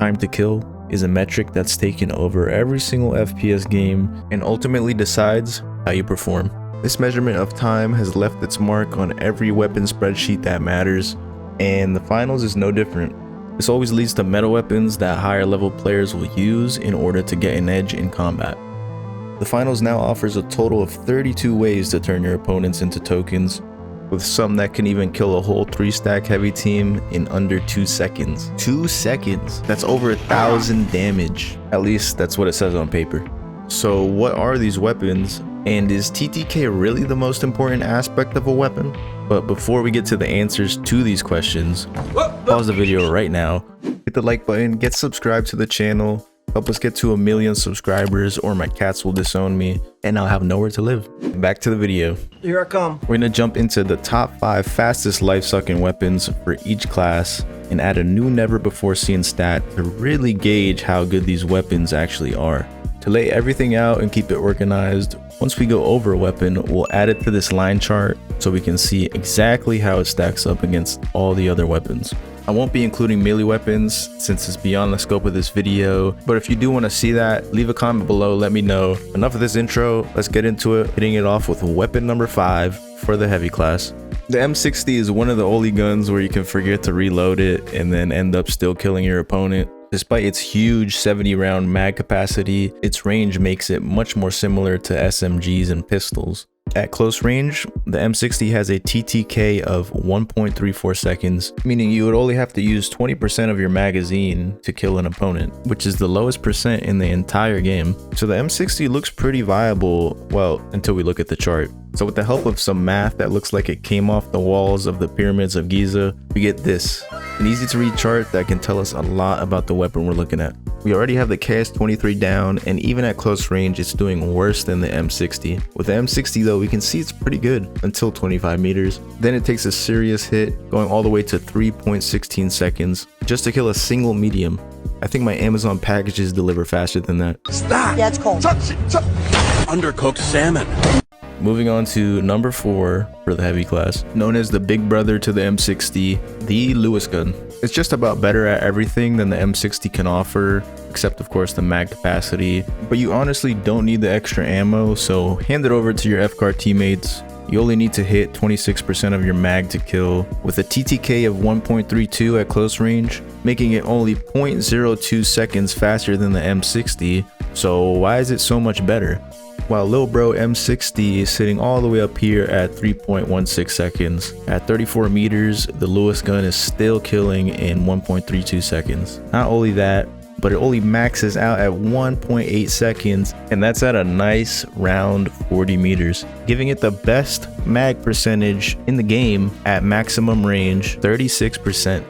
time to kill is a metric that's taken over every single FPS game and ultimately decides how you perform. This measurement of time has left its mark on every weapon spreadsheet that matters, and the finals is no different. This always leads to meta weapons that higher level players will use in order to get an edge in combat. The finals now offers a total of 32 ways to turn your opponents into tokens, with some that can even kill a whole 3-stack heavy team in under 2 seconds. 2 seconds? That's over 1,000 damage. At least that's what it says on paper. So what are these weapons? And is TTK really the most important aspect of a weapon? But before we get to the answers to these questions, pause the video right now, hit the like button, get subscribed to the channel, help us get to 1 million subscribers or my cats will disown me and I'll have nowhere to live. Back to the video. Here I come. We're gonna jump into the top 5 fastest life-sucking weapons for each class and add a new never before seen stat to really gauge how good these weapons actually are. To lay everything out and keep it organized, once we go over a weapon, we'll add it to this line chart so we can see exactly how it stacks up against all the other weapons. I won't be including melee weapons since it's beyond the scope of this video, but if you do want to see that, leave a comment below, let me know. Enough of this intro, let's get into it, hitting it off with weapon number 5 for the heavy class. The M60 is one of the only guns where you can forget to reload it and then end up still killing your opponent. Despite its huge 70 round mag capacity, its range makes it much more similar to SMGs and pistols. At close range, the M60 has a TTK of 1.34 seconds, meaning you would only have to use 20% of your magazine to kill an opponent, which is the lowest percent in the entire game. So the M60 looks pretty viable, well, until we look at the chart. So with the help of some math that looks like it came off the walls of the pyramids of Giza, we get this, an easy to read chart that can tell us a lot about the weapon we're looking at. We already have the KS-23 down, and even at close range it's doing worse than the M60. With the M60 though, we can see it's pretty good until 25 meters. Then it takes a serious hit, going all the way to 3.16 seconds just to kill a single medium. I think my Amazon packages deliver faster than that. Stop! Yeah, it's cold. Undercooked salmon. Moving on to number 4 for the heavy class, known as the big brother to the M60, the Lewis gun. It's just about better at everything than the M60 can offer, except of course the mag capacity, but you honestly don't need the extra ammo, so hand it over to your FCAR teammates. You only need to hit 26% of your mag to kill, with a TTK of 1.32 at close range, making it only 0.02 seconds faster than the M60, so why is it so much better? While Lil Bro M60 is sitting all the way up here at 3.16 seconds. At 34 meters, the Lewis gun is still killing in 1.32 seconds. Not only that, but it only maxes out at 1.8 seconds, and that's at a nice round 40 meters, giving it the best mag percentage in the game at maximum range, 36%.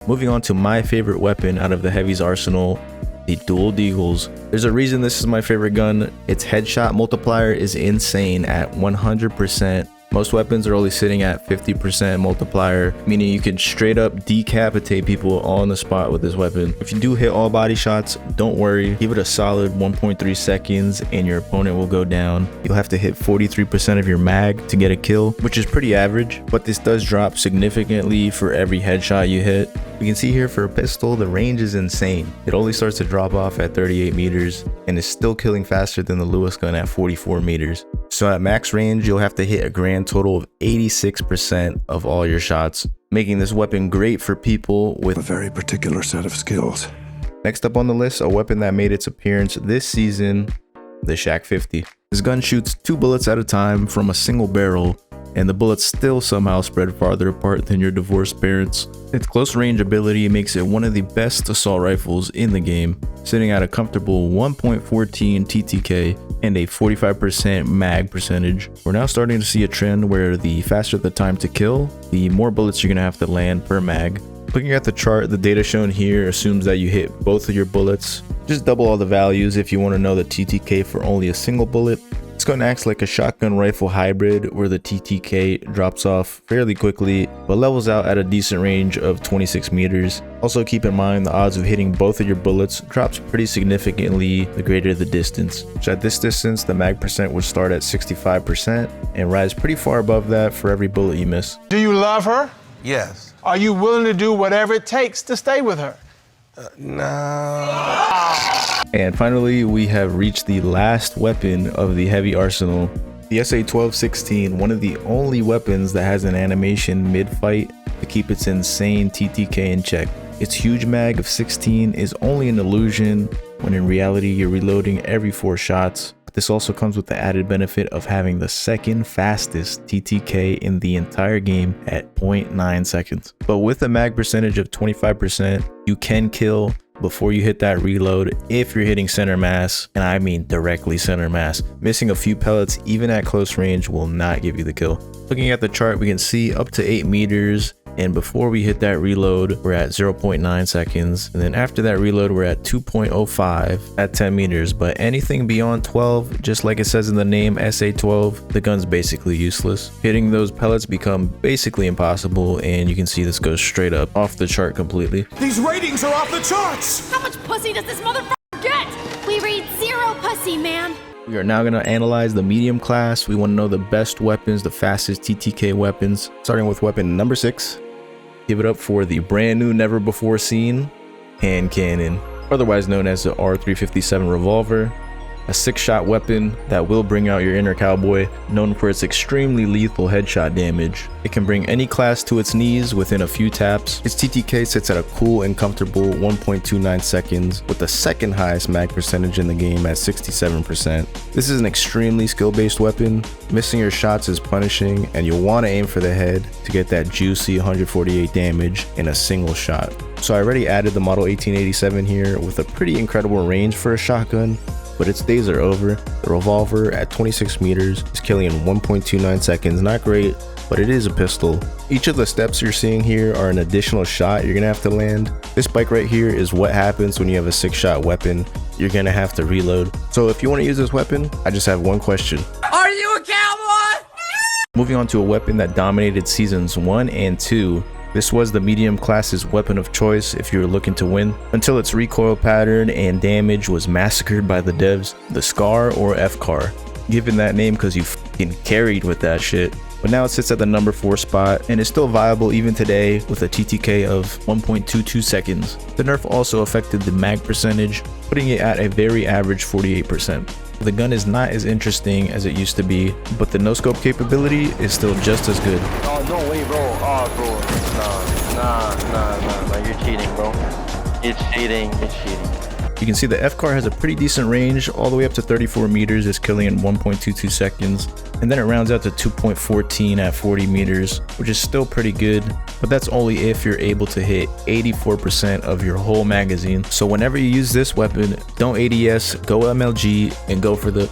Moving on to my favorite weapon out of the heavy's arsenal, the dual deagles. There's a reason this is my favorite gun. Its headshot multiplier is insane at 100%. Most weapons are only sitting at 50% multiplier, meaning you can straight up decapitate people on the spot with this weapon. If you do hit all body shots, don't worry, give it a solid 1.3 seconds and your opponent will go down. You'll have to hit 43% of your mag to get a kill, which is pretty average, but this does drop significantly for every headshot you hit. We can see here for a pistol, the range is insane. It only starts to drop off at 38 meters and is still killing faster than the Lewis gun at 44 meters. So at max range, you'll have to hit a grand total of 86% of all your shots, making this weapon great for people with a very particular set of skills. Next up on the list, a weapon that made its appearance this season, the Shaq 50. This gun shoots 2 bullets at a time from a single barrel, and the bullets still somehow spread farther apart than your divorced parents. Its close range ability makes it one of the best assault rifles in the game, sitting at a comfortable 1.14 TTK and a 45% mag percentage. We're now starting to see a trend where the faster the time to kill, the more bullets you're gonna have to land per mag. Looking at the chart, the data shown here assumes that you hit both of your bullets. Just double all the values if you want to know the TTK for only a single bullet. This gun acts like a shotgun rifle hybrid where the TTK drops off fairly quickly but levels out at a decent range of 26 meters. Also keep in mind the odds of hitting both of your bullets drops pretty significantly the greater the distance. So at this distance the mag percent would start at 65% and rise pretty far above that for every bullet you miss. Do you love her? Yes. Are you willing to do whatever it takes to stay with her? No. And finally, we have reached the last weapon of the heavy arsenal, the SA-12-16, one of the only weapons that has an animation mid-fight to keep its insane TTK in check. Its huge mag of 16 is only an illusion when in reality you're reloading every 4 shots. This also comes with the added benefit of having the second fastest TTK in the entire game at 0.9 seconds. But with a mag percentage of 25%, you can kill before you hit that reload if you're hitting center mass, and I mean directly center mass. Missing a few pellets even at close range will not give you the kill. Looking at the chart, we can see up to 8 meters. And before we hit that reload, we're at 0.9 seconds. And then after that reload, we're at 2.05 at 10 meters. But anything beyond 12, just like it says in the name SA-12, the gun's basically useless. Hitting those pellets become basically impossible. And you can see this goes straight up off the chart completely. These ratings are off the charts! How much pussy does this motherfucker get? We read 0 pussy, man. We are now going to analyze the medium class. We want to know the best weapons, the fastest TTK weapons. Starting with weapon number 6. Give it up for the brand new, never before seen hand cannon, otherwise known as the R357 revolver. A 6-shot weapon that will bring out your inner cowboy, known for its extremely lethal headshot damage. It can bring any class to its knees within a few taps. Its TTK sits at a cool and comfortable 1.29 seconds with the second highest mag percentage in the game at 67%. This is an extremely skill-based weapon. Missing your shots is punishing, and you'll want to aim for the head to get that juicy 148 damage in a single shot. So I already added the model 1887 here with a pretty incredible range for a shotgun, but its days are over. The revolver at 26 meters is killing in 1.29 seconds. Not great, but it is a pistol. Each of the steps you're seeing here are an additional shot you're gonna have to land. This spike right here is what happens when you have a 6-shot weapon. You're gonna have to reload. So if you want to use this weapon, I just have one question. Are you a cowboy? Moving on to a weapon that dominated seasons 1 and 2. This was the medium class's weapon of choice if you were looking to win, until its recoil pattern and damage was massacred by the devs, the SCAR or FCAR. Given that name because you f***ing carried with that shit. But now it sits at the number 4 spot and is still viable even today with a TTK of 1.22 seconds. The nerf also affected the mag percentage, putting it at a very average 48%. The gun is not as interesting as it used to be, but the no-scope capability is still just as good. Oh, no way, bro. Oh, bro. Nah. You're cheating, bro. It's cheating. You can see the FCAR has a pretty decent range, all the way up to 34 meters, is killing in 1.22 seconds. And then it rounds out to 2.14 at 40 meters, which is still pretty good, but that's only if you're able to hit 84% of your whole magazine. So whenever you use this weapon, don't ADS, go MLG, and go for the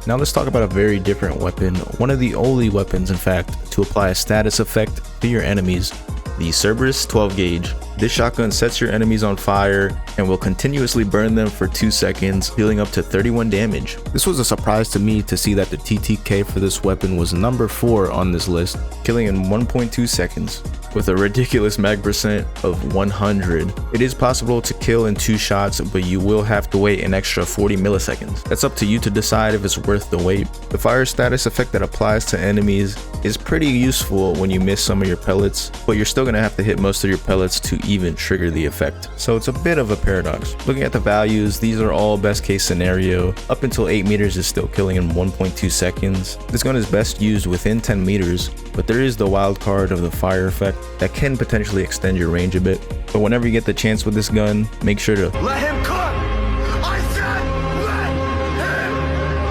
Now let's talk about a very different weapon, one of the only weapons in fact to apply a status effect to your enemies, the Cerberus 12 gauge. This shotgun sets your enemies on fire and will continuously burn them for 2 seconds, dealing up to 31 damage. This was a surprise to me to see that the TTK for this weapon was number 4 on this list, killing in 1.2 seconds. With a ridiculous mag percent of 100. It is possible to kill in 2 shots, but you will have to wait an extra 40 milliseconds. That's up to you to decide if it's worth the wait. The fire status effect that applies to enemies is pretty useful when you miss some of your pellets, but you're still going to have to hit most of your pellets to even trigger the effect. So it's a bit of a paradox. Looking at the values, these are all best case scenario. Up until 8 meters is still killing in 1.2 seconds. This gun is best used within 10 meters, but there is the wild card of the fire effect that can potentially extend your range a bit. But whenever you get the chance with this gun, make sure to Let him cook! I said let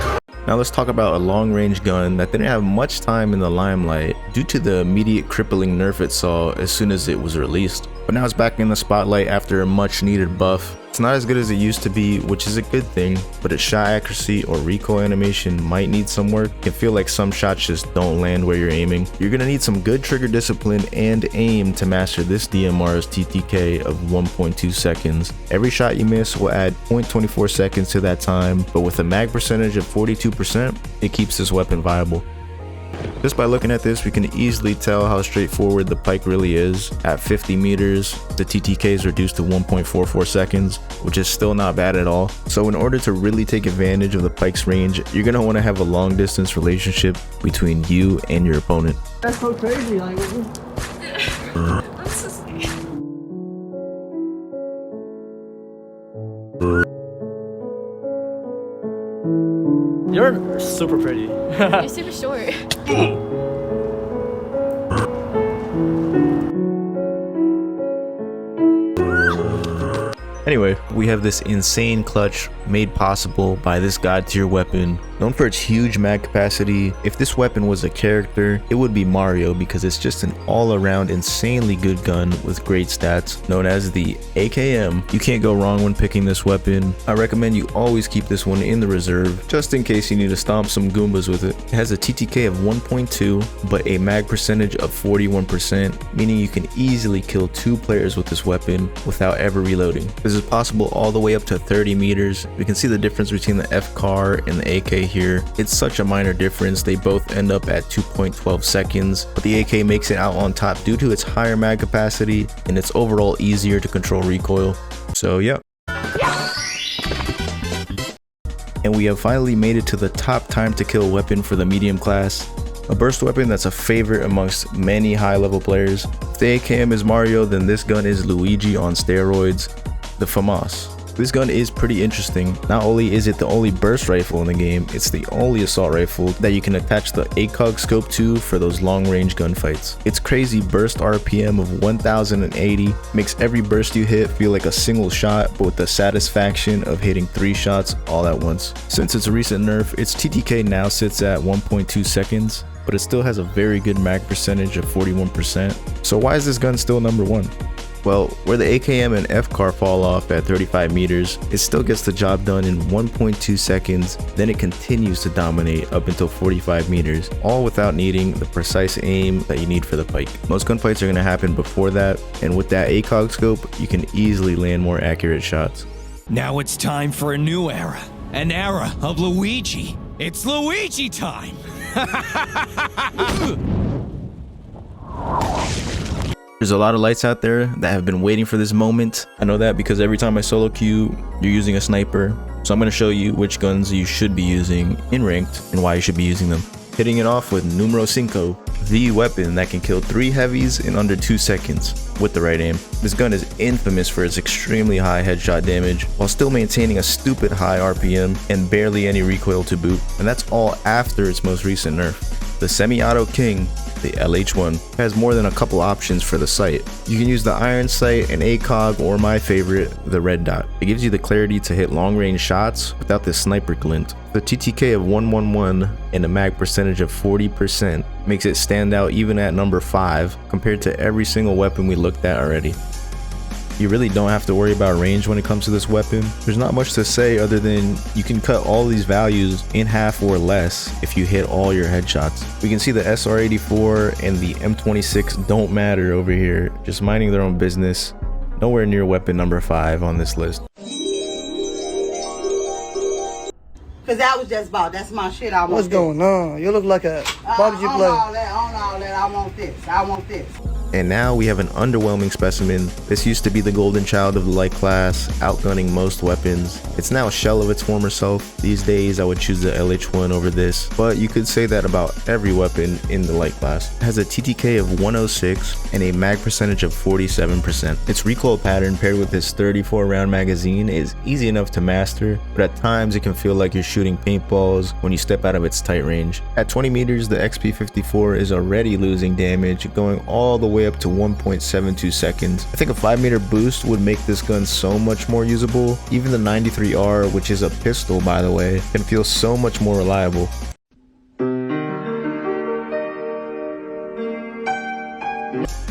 him cook! Now let's talk about a long-range gun that didn't have much time in the limelight due to the immediate crippling nerf it saw as soon as it was released. but now it's back in the spotlight after a much needed buff. It's not as good as it used to be, which is a good thing, but its shot accuracy or recoil animation might need some work. It can feel like some shots just don't land where you're aiming. You're gonna need some good trigger discipline and aim to master this DMR's TTK of 1.2 seconds. Every shot you miss will add 0.24 seconds to that time, but with a mag percentage of 42%, it keeps this weapon viable. Just by looking at this, we can easily tell how straightforward the pike really is. At 50 meters, the TTK is reduced to 1.44 seconds, which is still not bad at all. So in order to really take advantage of the pike's range, you're going to want to have a long distance relationship between you and your opponent. That's so crazy, like, you're super pretty. You're super short. Anyway, we have this insane clutch made possible by this god tier weapon. Known for its huge mag capacity, if this weapon was a character, it would be Mario because it's just an all-around insanely good gun with great stats. Known as the AKM, you can't go wrong when picking this weapon. I recommend you always keep this one in the reserve, just in case you need to stomp some Goombas with it. It has a TTK of 1.2, but a mag percentage of 41%, meaning you can easily kill 2 players with this weapon without ever reloading. This is possible all the way up to 30 meters. We can see the difference between the FCAR and the AK here. It's such a minor difference. They both end up at 2.12 seconds, but the AK makes it out on top due to its higher mag capacity and it's overall easier to control recoil. So yeah. And we have finally made it to the top time to kill weapon for the medium class. A burst weapon that's a favorite amongst many high level players. If the AKM is Mario, then this gun is Luigi on steroids, the FAMAS. This gun is pretty interesting. Not only is it the only burst rifle in the game, it's the only assault rifle that you can attach the ACOG scope to for those long range gunfights. Its crazy burst RPM of 1080 makes every burst you hit feel like a single shot, but with the satisfaction of hitting 3 shots all at once. Since its recent nerf, its TTK now sits at 1.2 seconds, but it still has a very good mag percentage of 41%. So why is this gun still number 1? Well, where the AKM and FCAR fall off at 35 meters, it still gets the job done in 1.2 seconds, then it continues to dominate up until 45 meters, all without needing the precise aim that you need for the pike. Most gunfights are going to happen before that, and with that ACOG scope, you can easily land more accurate shots. Now it's time for a new era, an era of Luigi. It's Luigi time! There's a lot of lights out there that have been waiting for this moment. I know that because every time I solo queue, you're using a sniper. So I'm going to show you which guns you should be using in ranked and why you should be using them. Hitting it off with numero 5, the weapon that can kill 3 heavies in under 2 seconds with the right aim. This gun is infamous for its extremely high headshot damage while still maintaining a stupid high RPM and barely any recoil to boot. And that's all after its most recent nerf. The semi-auto king, the LH1, has more than a couple options for the sight. You can use the iron sight, an ACOG, or my favorite, the red dot. It gives you the clarity to hit long range shots without the sniper glint. The TTK of 111 and a mag percentage of 40% makes it stand out even at number 5 compared to every single weapon we looked at already. You really don't have to worry about range when it comes to this weapon. There's not much to say other than you can cut all these values in half or less if you hit all your headshots. We can see the SR84 and the M26 don't matter over here, just minding their own business. Nowhere near weapon number 5 on this list. Cause that was just about, that's my shit. I want what's this. going on? You look like a, why did you play? On all that, I want this, I want this. And now we have an underwhelming specimen. This used to be the golden child of the light class, outgunning most weapons. It's now a shell of its former self. These days I would choose the LH1 over this, but you could say that about every weapon in the light class. It has a TTK of 106 and a mag percentage of 47%. Its recoil pattern paired with its 34 round magazine is easy enough to master, but at times it can feel like you're shooting paintballs when you step out of its tight range. At 20 meters, the XP54 is already losing damage, going all the way up to 1.72 seconds. I think a 5 meter boost would make this gun so much more usable. Even the 93R, which is a pistol by the way, can feel so much more reliable.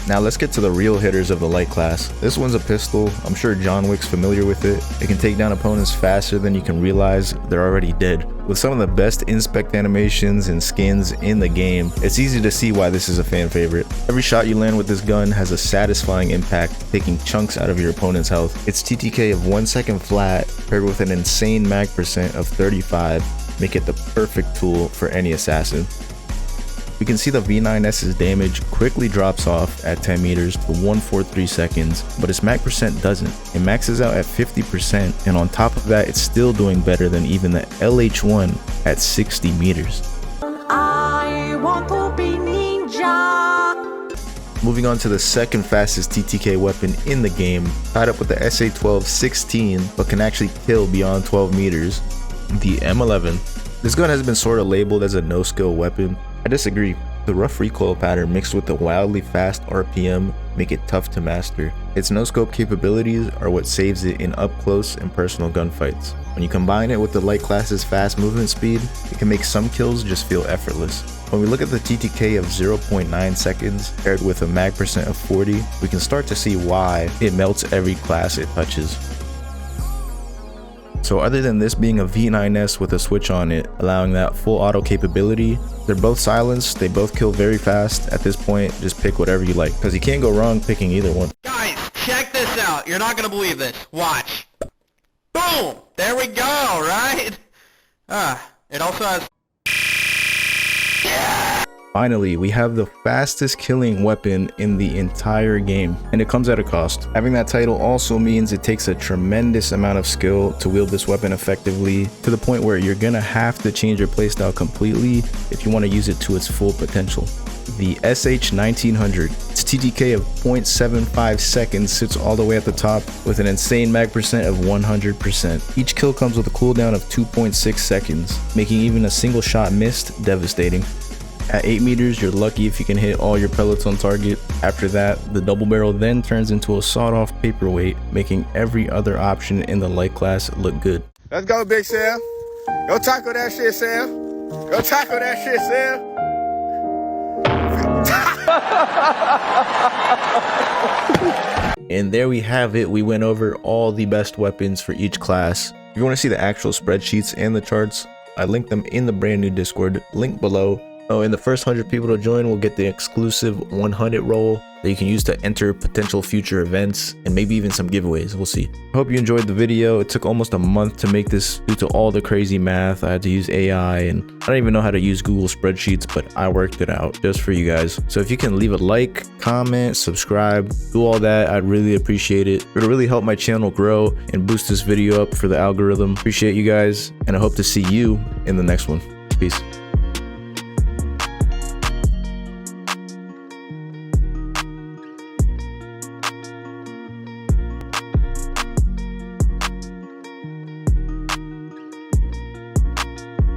Now let's get to the real hitters of the light class. This one's a pistol. I'm sure John Wick's familiar with it. It can take down opponents faster than you can realize they're already dead. With some of the best inspect animations and skins in the game, it's easy to see why this is a fan favorite. Every shot you land with this gun has a satisfying impact, taking chunks out of your opponent's health. Its TTK of 1 second flat paired with an insane mag percent of 35 make it the perfect tool for any assassin. We can see the V9S's damage quickly drops off at 10 meters to 143 seconds, but its mag percent doesn't. It maxes out at 50%, and on top of that, it's still doing better than even the LH1 at 60 meters. I want to be ninja. Moving on to the second fastest TTK weapon in the game, tied up with the SA-12-16, but can actually kill beyond 12 meters, the M11. This gun has been sort of labeled as a no-skill weapon. I disagree. The rough recoil pattern mixed with the wildly fast RPM make it tough to master. Its no-scope capabilities are what saves it in up-close and personal gunfights. When you combine it with the light class's fast movement speed, it can make some kills just feel effortless. When we look at the TTK of 0.9 seconds paired with a mag percent of 40, we can start to see why it melts every class it touches. So other than this being a V9S with a switch on it, allowing that full auto capability, they're both silenced, they both kill very fast. At this point, just pick whatever you like, because you can't go wrong picking either one. Guys, check this out. You're not gonna believe this. Watch. Boom! There we go, right? It also has... Finally, we have the fastest killing weapon in the entire game, and it comes at a cost. Having that title also means it takes a tremendous amount of skill to wield this weapon effectively, to the point where you're gonna have to change your playstyle completely if you want to use it to its full potential. The SH-1900, its TTK of 0.75 seconds sits all the way at the top with an insane mag percent of 100%. Each kill comes with a cooldown of 2.6 seconds, making even a single shot missed devastating. At 8 meters, you're lucky if you can hit all your pellets on target. After that, the double barrel then turns into a sawed-off paperweight, making every other option in the light class look good. Let's go, Big Sam. Go tackle that shit, Sam. Go tackle that shit, Sam. And there we have it. We went over all the best weapons for each class. If you want to see the actual spreadsheets and the charts, I linked them in the brand new Discord, link below. Oh, and the first 100 people to join will get the exclusive 100 roll that you can use to enter potential future events and maybe even some giveaways. We'll see. I hope you enjoyed the video. It took almost a month to make this due to all the crazy math. I had to use AI, and I don't even know how to use Google spreadsheets, but I worked it out just for you guys. So if you can leave a like, comment, subscribe, do all that, I'd really appreciate it. It'll really help my channel grow and boost this video up for the algorithm. Appreciate you guys, and I hope to see you in the next one. Peace.